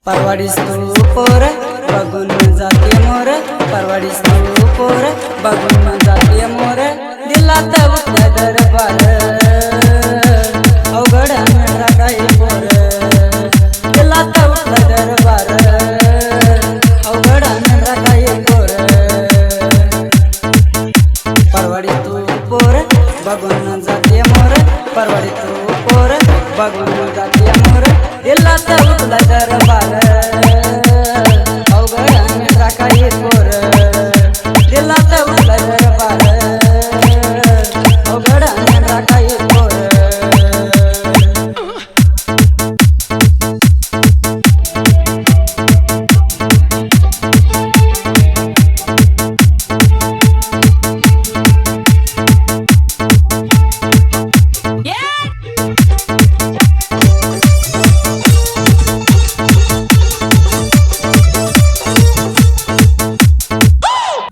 परवाडीस तू पोर बघून जाते मोर, परवाडीस तू पोर बघून जाते मोर, दिलात उठला दरबार अवघड मेरा काही पोर, दिलात उठला दरबार अवघड मेरा काही पोर, परवाडी तू पोर बघून जाते मोर, परवाडी तू पोर बघून जाते मोर, दिलात उठला दरबार अवघड मेरा काही पोर, दिलात उठला दरबार अवघड मेरा काही पोर।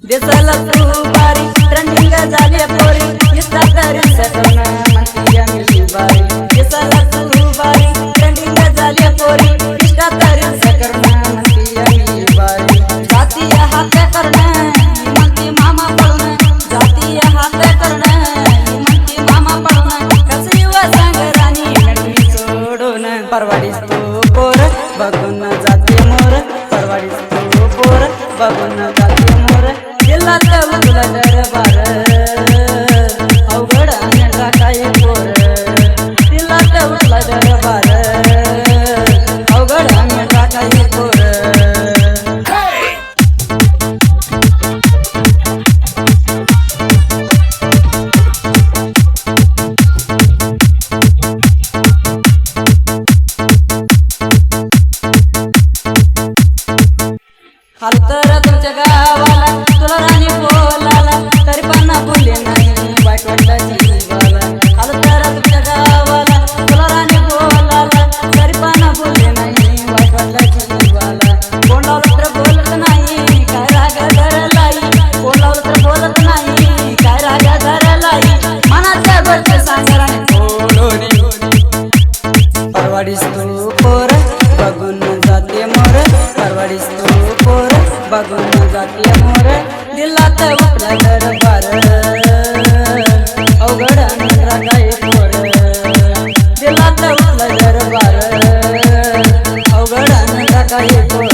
दिसायला तू बारी ट्रेंडिंग झाली पोरी, इस्ता तरी सकन म्हणती आम्ही बारी, दिसायला तू बारी ट्रेंडिंग झाली पोरी, इस्ता तरी सकन म्हणती आम्ही बारी, जाती हात करणं म्हणती मामा पळून, जाती हात करणं म्हणती मामा पळून, कसरी व सांग राणी नटवी सोडून, परवाडीस तू पोर बघून जाते मोर, परवाडीस तू पोर बघून जाते मोर, दिलात उठला दरबार अवघड मेरा काही पोर, दिलात उठला दरबार अवघड मेरा काही पोर। हाल तर तुमच्या गावाला तुला राणी बोलाला, तरी पण बोलले नाही वाईट वाटलं जीवाला, हाल तर तुमच्या गावाला तुला राणी बोलाला, तरी पण बोलले नाही वाईट वाटलं जीवाला, कोण लावलं तर बोलत नाही काय राग धरलाई, कोण लावलं तर बोलत नाही काय राग धरलाई, मनाच्या गोष्ट सांगराने थोडोनी, परवाडीस तू पोर बघून जाते मोर, परवाडीस तू पोर बघून जाते मोर, दिलात उठला दरबार अवघड मेरा काही पोर, दिलात उठला दरबार अवघड मेरा काही पोर।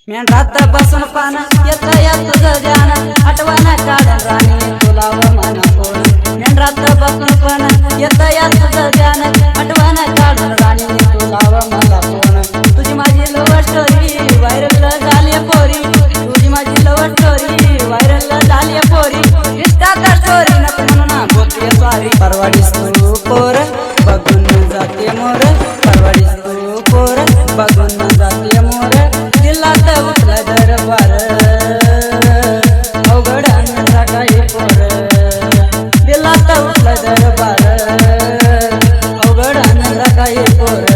मेंढरात बसून पान येत या तुझं ध्यान, आठवण काढून राणी तुला व मन कोण, मेंढरात बसून पान येत या तुझं ध्यान, आठवण काढून राणी तुला व मला कोण, तुझी माझी लव स्टोरी व्हायरल झाली पोरी, तुझी माझी लव स्टोरी व्हायरल झाली पोरी, इंस्टात स्टोरी नको म्हणून बोलते सॉरी, परवाडीस तू पोर बघून जाते मोर, परवाडीस तू पोर बघून जाते मोर, दिलात उठला दरबार अवघड मेरा काही पोर, दिलात उठला दरबार अवघड मेरा काही पोर।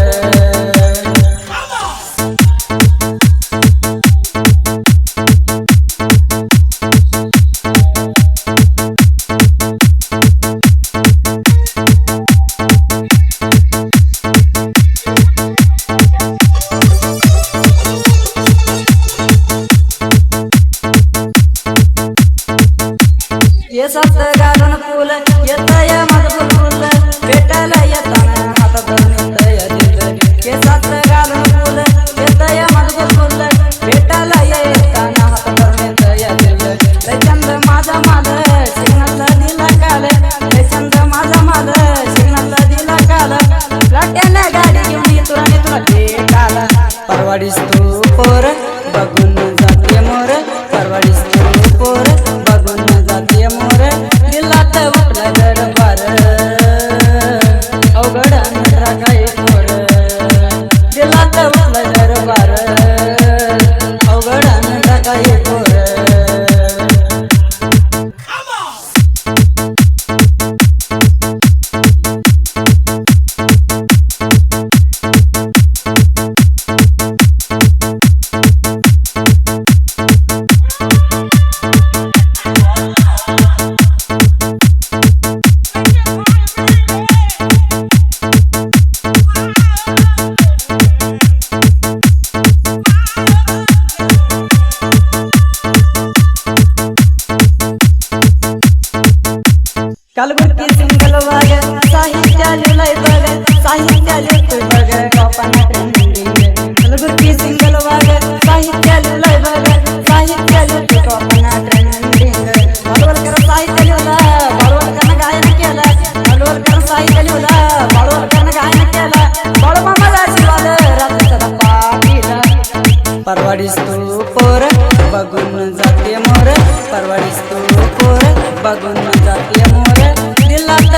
केसात घालून फुल येत या माझं फुल, भेटायला येताना हात धरून येत या दिल, केसात घालून फुल येत या माझं फुल, भेटायला येताना हात धरून येत या दिल, लय चंद माझा माझं सिग्नल दिला काल, लय चंद माझा माझं सिग्नल दिला काल, लाट्याने गाडी घेऊन येतो आणि तुला भेटायला, परवाडीस तू पोर बघून जाते मोर, परवाडीस तू पोर बघून जाते मोर, दिलात उठला दरबार कलबुर्गी सिंगल वाग साहित्य लिहिलंय बघ साहित्य लिहितोय बघ टॉपाना ट्रेंडिंग कलबुर्गी सिंगल वाग साहित्य लिहिलंय बघ साहित्य लिहितोय टॉपाना ट्रेंडिंग बाळवलकर साहित्य लिहिलं बाळवलकरनं गायन केलं बाळवलकर साहित्य लिहिलं बाळवलकरनं गायन केलं बाळूमामाला आशीर्वाद रात्रीचा पाटीला परवाडीस तू पोर बघून जाते मोर परवाडीस तू पोर बघून जाते मोर दिलात